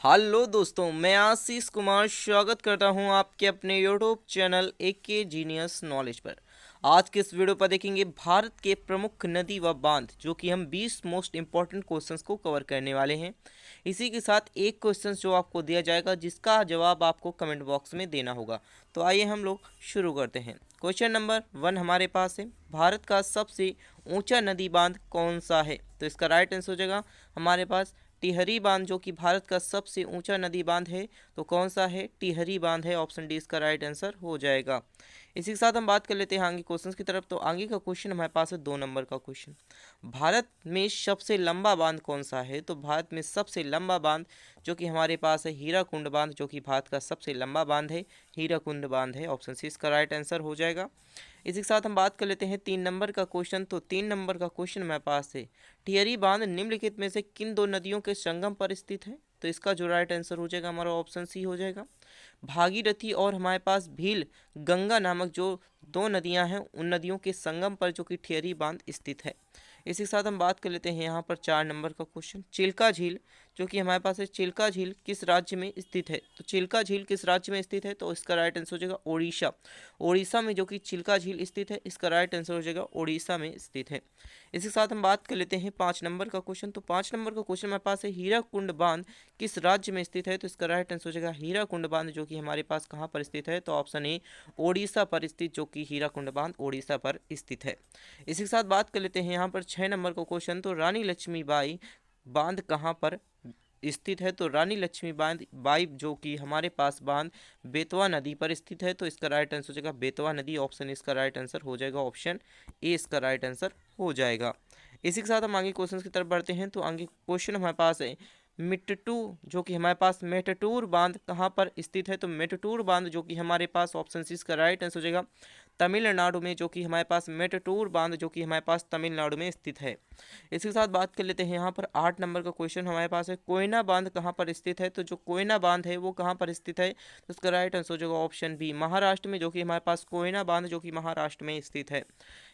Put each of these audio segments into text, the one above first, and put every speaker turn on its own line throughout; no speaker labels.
Hello दोस्तों, मैं आशीष कुमार स्वागत करता हूं आपके अपने YouTube channel AK Genius Knowledge पर। आज के इस वीडियो पर देखेंगे भारत के प्रमुख नदी व बांध, जो कि हम 20 मोस्ट इंपॉर्टेंट क्वेश्चंस को कवर करने वाले हैं। इसी के साथ एक क्वेश्चन जो आपको दिया जाएगा, जिसका जवाब आपको कमेंट बॉक्स में देना होगा। तो आइए हम लोग शुरू करते हैं। क्वेश्चन नंबर 1 हमारे पास है, भारत का सबसे ऊंचा नदी बांध कौन सा है? तो इसका राइट आंसर हो जाएगा हमारे पास टिहरी बांध, जो कि भारत का सबसे ऊंचा नदी बांध है। तो कौन सा है? टिहरी बांध है। ऑप्शन डी इसका राइट आंसर हो जाएगा। इसी के साथ हम बात कर लेते हैं आगे क्वेश्चंस की तरफ। तो आगे का क्वेश्चन हमारे पास है 2 नंबर का क्वेश्चन, भारत में सबसे लंबा बांध कौन सा है? तो भारत में सबसे लंबा बांध जो कि हमारे पास है हीराकुंड बांध, जो कि भारत का सबसे लंबा बांध है, हीराकुंड बांध है। ऑप्शन सी इसका राइट आंसर हो जाएगा। इसी के साथ हम बात कर लेते हैं 3 नंबर का क्वेश्चन। तो 3 नंबर का क्वेश्चन हमारे पास है, टिहरी बांध निम्नलिखित में से किन दो नदियों के संगम पर स्थित है? तो इसका जो राइट आंसर हो जाएगा हमारा ऑप्शन सी हो जाएगा। भागीरथी और हमारे पास भील गंगा नामक जो दो नदियां हैं, उन नदियों के संगम पर जो कि टिहरी बांध स्थित है। इसी के साथ हम बात कर लेते हैं यहाँ पर 4 नंबर का क्वेश्चन, चिल्का झील जो कि हमारे पास है, चिल्का झील किस राज्य में स्थित है? तो चिल्का झील किस राज्य में स्थित है? तो इसका राइट आंसर हो जाएगा ओडिशा। ओडिशा में जो कि चिल्का झील स्थित है, इसका राइट आंसर हो जाएगा ओडिशा में स्थित है। इसी के साथ हम बात कर लेते हैं 5 नंबर का क्वेश्चन। तो 5 नंबर का क्वेश्चन हमारे पास है, हीराकुंड बांध किस राज्य में स्थित है? तो इसका राइट आंसर हो जाएगा हीराकुंड बांध, जो कि हमारे पास कहाँ पर स्थित है? तो ऑप्शन ए ओडिशा पर स्थित, जो कि हीराकुंड बांध ओडिशा पर स्थित है। इसी के साथ बात कर लेते हैं यहाँ पर 6 नंबर का क्वेश्चन। तो रानी लक्ष्मीबाई बांध कहाँ पर स्थित है? तो रानी लक्ष्मीबाई बाई जो कि हमारे पास बांध बेतवा नदी पर स्थित है। तो इसका राइट आंसर हो जाएगा बेतवा नदी। ऑप्शन इसका राइट आंसर हो जाएगा, ऑप्शन ए इसका राइट आंसर हो जाएगा। इसी के साथ हम आगे क्वेश्चन की तरफ बढ़ते हैं। तो आगे क्वेश्चन हमारे पास है, मिट्टू जो कि हमारे पास मेटटूर बांध कहाँ पर स्थित है? तो मेटटूर बांध जो कि हमारे पास ऑप्शन सी इसका राइट आंसर हो जाएगा तमिलनाडु में, जो कि हमारे पास मेटटूर बांध जो कि हमारे पास तमिलनाडु में स्थित है। इसके साथ बात कर लेते हैं यहाँ पर 8 नंबर का क्वेश्चन हमारे पास है, कोयना बांध कहाँ पर स्थित है? तो जो कोयना बांध है वो कहाँ पर स्थित है? तो इसका राइट आंसर हो जाएगा ऑप्शन बी महाराष्ट्र में, जो कि हमारे पास कोयना बांध जो कि महाराष्ट्र में स्थित है।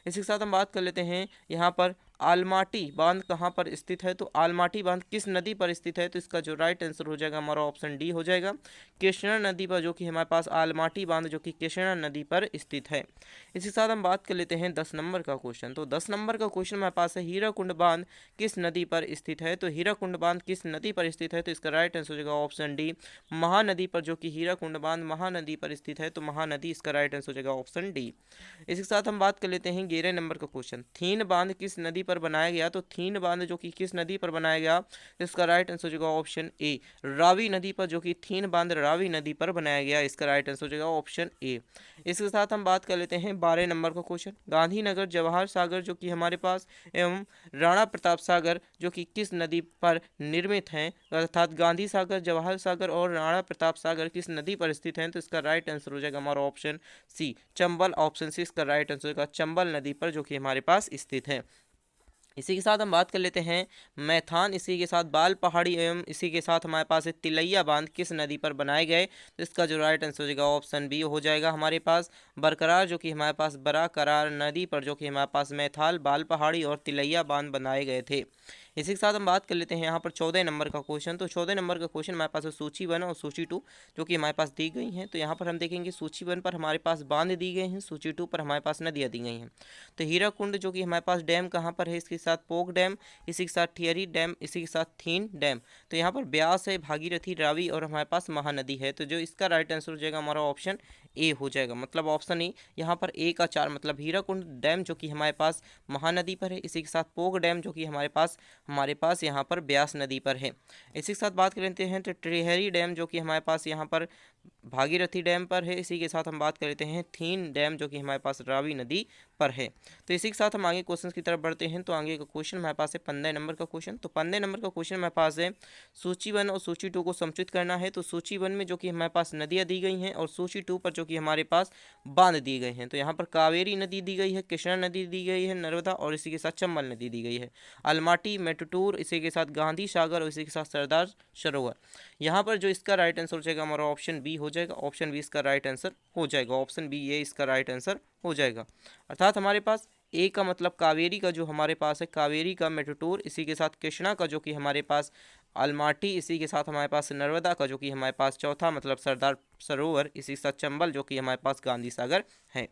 इसी के साथ हम बात कर लेते हैं यहाँ पर आलमाटी बांध कहाँ पर स्थित है? तो आलमाटी बांध किस नदी पर स्थित है? तो इसका जो राइट आंसर हो जाएगा हमारा ऑप्शन डी हो जाएगा, कृष्णा नदी पर, जो कि हमारे पास आलमाटी बांध जो कि कृष्णा नदी पर स्थित है। इसी के साथ हम बात कर लेते हैं 10 नंबर का क्वेश्चन। तो 10 नंबर का क्वेश्चन हमारे पास है, हीराकुंड बांध किस नदी पर स्थित है? तो हीराकुंड बांध किस नदी पर स्थित है? तो इसका राइट आंसर हो जाएगा ऑप्शन डी महानदी पर, जो कि हीराकुंड बांध महानदी पर स्थित है। तो महानदी इसका राइट आंसर हो जाएगा ऑप्शन डी। इसी के साथ हम बात कर लेते हैं 11 नंबर का क्वेश्चन, थीन बांध किस नदी पर बनाया गया? तो थीन बांध जो कि किस नदी पर बनाया गया? इसका राइट आंसर हो जाएगा ऑप्शन ए रावी नदी पर, जो कि थीन बांध रावी नदी पर बनाया गया। इसका राइट आंसर हो जाएगा ऑप्शन ए। इसके साथ हम बात कर लेते हैं 12 नंबर का क्वेश्चन, गांधीनगर जवाहर सागर जो कि हमारे पास एवं राणा प्रताप सागर जो कि किस नदी पर निर्मित हैं? अर्थात गांधी सागर, जवाहर सागर और राणा प्रताप सागर किस नदी पर स्थित हैं? तो इसका राइट आंसर हो जाएगा हमारा option C Chambal. Option C इसका राइट आंसर होगा चंबल नदी पर, जो कि हमारे पास स्थित है। इसी के साथ हम बात कर लेते हैं मैथान, इसी के साथ बाल पहाड़ी एवं इसी के साथ हमारे पास है तिलैया बांध किस नदी पर बनाए गए? तो इसका जो राइट आंसर हो जाएगा ऑप्शन बी हो जाएगा हमारे पास बरकरार, जो कि हमारे पास बराकरार नदी पर, जो कि हमारे पास मैथाल, बाल पहाड़ी और तिलैया बांध बनाए गए थे। इसी के साथ हम बात कर लेते हैं यहाँ पर 14 नंबर का क्वेश्चन। तो 14 नंबर का क्वेश्चन हमारे पास है सूची 1 और सूची 2 जो कि हमारे पास दी गई हैं। तो यहाँ पर हम देखेंगे सूची 1 पर हमारे पास बांध दी गए हैं, सूची 2 पर हमारे पास नदियाँ दी गई हैं। तो हीराकुंड जो कि हमारे पास डैम कहाँ पर है? इसके साथ पोक डैम, इसी के साथ टिहरी डैम, इसी के साथ थीन डैम। तो यहाँ पर ब्यास है, भागीरथी, रावी और हमारे पास महानदी है। तो जो इसका राइट आंसर हो जाएगा हमारा ऑप्शन ए हो जाएगा, मतलब ऑप्शन ए यहाँ पर ए का 4, मतलब हीराकुंड डैम जो कि हमारे पास महानदी पर है, इसी के साथ पोक डैम जो कि हमारे पास यहाँ पर ब्यास नदी पर है। इसी के साथ बात कर लेते हैं तो टिहरी डैम जो कि हमारे पास यहाँ पर भागीरथी डैम पर है। इसी के साथ हम बात कर लेते हैं थीन डैम जो कि हमारे पास रावी नदी पर है। तो इसी के साथ हम आगे क्वेश्चन की तरफ बढ़ते हैं। तो आगे का क्वेश्चन हमारे पास है 15 नंबर का क्वेश्चन। तो 15 नंबर का क्वेश्चन हमारे पास है, सूची 1 और सूची 2 को समुचित करना है। तो सूची 1 में जो कि हमारे पास नदियाँ दी गई हैं और सूची 2 पर जो कि हमारे पास बांध दिए गए हैं। तो यहाँ पर कावेरी नदी दी गई है, कृष्णा नदी दी गई है, नर्मदा और इसी के साथ चंबल नदी दी गई है, अलमाटी, मेटटूर, इसी के साथ गांधी सागर और इसी के साथ सरदार सरोवर। यहाँ पर जो इसका राइट आंसर हो जाएगा हमारा ऑप्शन बी हो जाएगा, ऑप्शन बी इसका राइट आंसर हो जाएगा, ऑप्शन बी ये इसका राइट आंसर हो जाएगा। अर्थात हमारे पास ए का मतलब कावेरी का जो हमारे पास है, कावेरी का, मेटटूर, इसी के साथ कृष्णा का जो कि हमारे पास अलमाटी, इसी के साथ हमारे पास नर्मदा का जो कि हमारे पास चौथा मतलब सरदार सरोवर, इसी के साथ चंबल जो कि हमारे पास गांधी सागर है।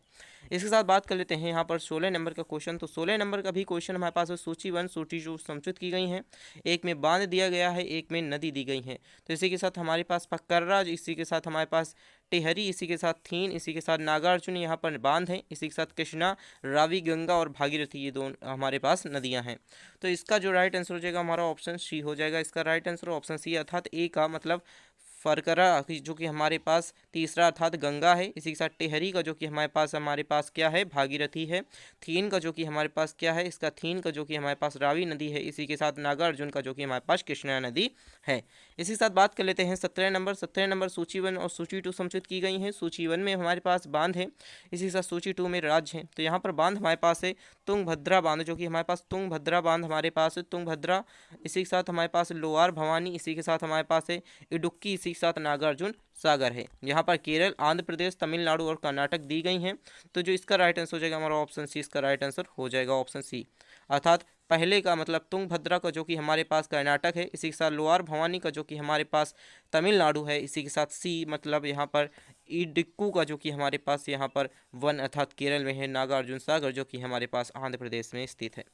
इसके साथ बात कर लेते हैं यहाँ पर 16 नंबर का क्वेश्चन। तो 16 नंबर का भी क्वेश्चन हमारे पास सूची 1 सूची 2 समुचित की गई हैं। एक में बांध दिया गया है, एक में नदी दी गई है। तो इसी के साथ हमारे पास पकर्रा, इसी के साथ हमारे पास टेहरी, इसी के साथ थीन, इसी के साथ नागार्जुन यहाँ पर बांध है, इसी के साथ कृष्णा, रावी, गंगा और भागीरथी, ये दोनों हमारे पास नदियाँ हैं। तो इसका जो राइट आंसर हो जाएगा हमारा ऑप्शन सी हो जाएगा। इसका राइट आंसर ऑप्शन सी अर्थात ए का मतलब फरकरा जो कि हमारे पास तीसरा अर्थात गंगा है। इसी के साथ टेहरी का जो कि हमारे पास क्या है, भागीरथी है। थीन का जो कि हमारे पास क्या है, इसका थीन का जो कि हमारे पास रावी नदी है। इसी के साथ नागार्जुन का जो कि हमारे पास कृष्णा नदी है। इसी के साथ बात कर लेते हैं 17 नंबर। 17 नंबर सूची 1 और सूची 2 समुचित की गई हैं। सूची 1 में हमारे पास बांध है, इसी के साथ सूची 2 में राज्य है। तो यहाँ पर बांध हमारे पास है तुंगभद्रा बांध, जो कि हमारे पास तुंगभद्रा बांध हमारे पास है, तुंगभद्रा। इसी के साथ हमारे पास लोअर भवानी, इसी के साथ हमारे पास है इडुक्की, इसी के साथ नागार्जुन सागर है। यहाँ पर केरल, आंध्र प्रदेश, तमिलनाडु और कर्नाटक दी गई हैं। तो जो इसका राइट आंसर हो जाएगा हमारा ऑप्शन सी, इसका राइट आंसर हो जाएगा ऑप्शन सी अर्थात पहले का मतलब तुंगभद्रा का जो कि हमारे पास कर्नाटक है, इसी के साथ लोअर भवानी का जो कि हमारे पास तमिलनाडु है, इसी के साथ सी मतलब यहाँ पर इडिक्कू का जो कि हमारे पास यहाँ पर वन अर्थात केरल में है, नागार्जुन सागर जो कि हमारे पास आंध्र प्रदेश में स्थित है।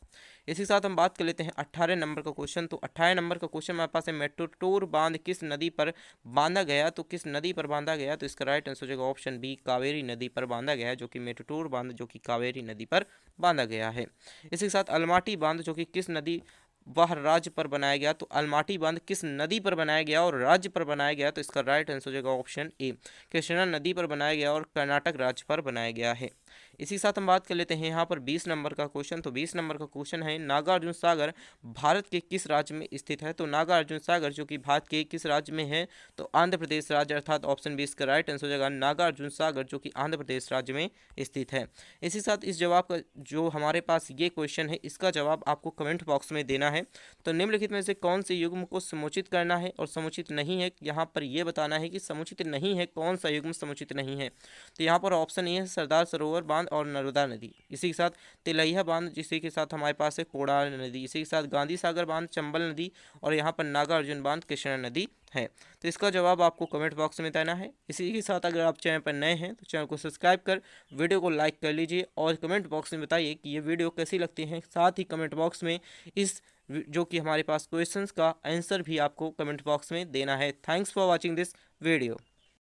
इसी के साथ हम बात कर लेते हैं 18 नंबर का क्वेश्चन। तो 18 नंबर का क्वेश्चन हमारे पास है मेट्टूर बांध किस नदी पर बांधा गया। तो किस नदी पर बांधा गया, तो इसका राइट आंसर हो जाएगा ऑप्शन बी, कावेरी नदी पर बांधा गया है, जो कि मेट्टूर बांध जो कि कावेरी नदी पर बांधा गया है। इसी के साथ अलमाटी बांध जो कि किस नदी वह राज्य पर बनाया गया। तो अलमाटी बांध किस नदी पर बनाया गया और राज्य पर बनाया गया, तो इसका राइट आंसर हो जाएगा ऑप्शन ए, कृष्णा नदी पर बनाया गया और कर्नाटक राज्य पर बनाया गया है। इसी के साथ हम बात कर लेते हैं यहाँ पर 20 नंबर का क्वेश्चन। तो 20 नंबर का क्वेश्चन है नागार्जुन सागर भारत के किस राज्य में स्थित है। तो नागार्जुन सागर जो कि भारत के किस राज्य में है, तो आंध्र प्रदेश राज्य अर्थात ऑप्शन बी इसका राइट आंसर हो जाएगा नागार्जुन सागर जो कि आंध्र प्रदेश राज्य में स्थित है। इसी साथ इस जवाब का जो हमारे पास ये क्वेश्चन है, इसका जवाब आपको कमेंट बॉक्स में देना है। तो निम्नलिखित में से कौन से युग्म को समुचित करना है और समुचित नहीं है, यहाँ पर यह बताना है कि समुचित नहीं है, कौन सा युग्म समुचित नहीं है। तो यहाँ पर ऑप्शन ए है सरदार सरोवर बांध और नर्मदा नदी। इसी के साथ तिलैया बांध, जिसी के साथ हमारे पास है कोड़ा नदी। इसी के साथ गांधी सागर बांध, चंबल नदी और यहाँ पर नागार्जुन बांध, कृष्णा नदी है। तो इसका जवाब आपको कमेंट बॉक्स में देना है। इसी के साथ अगर आप चैनल पर नए हैं तो चैनल को सब्सक्राइब कर वीडियो को लाइक कर लीजिए और कमेंट बॉक्स में बताइए कि ये वीडियो कैसी लगती है। साथ ही कमेंट बॉक्स में इस जो कि हमारे पास क्वेश्चंस का आंसर भी आपको कमेंट बॉक्स में देना है। Thanks for watching this video.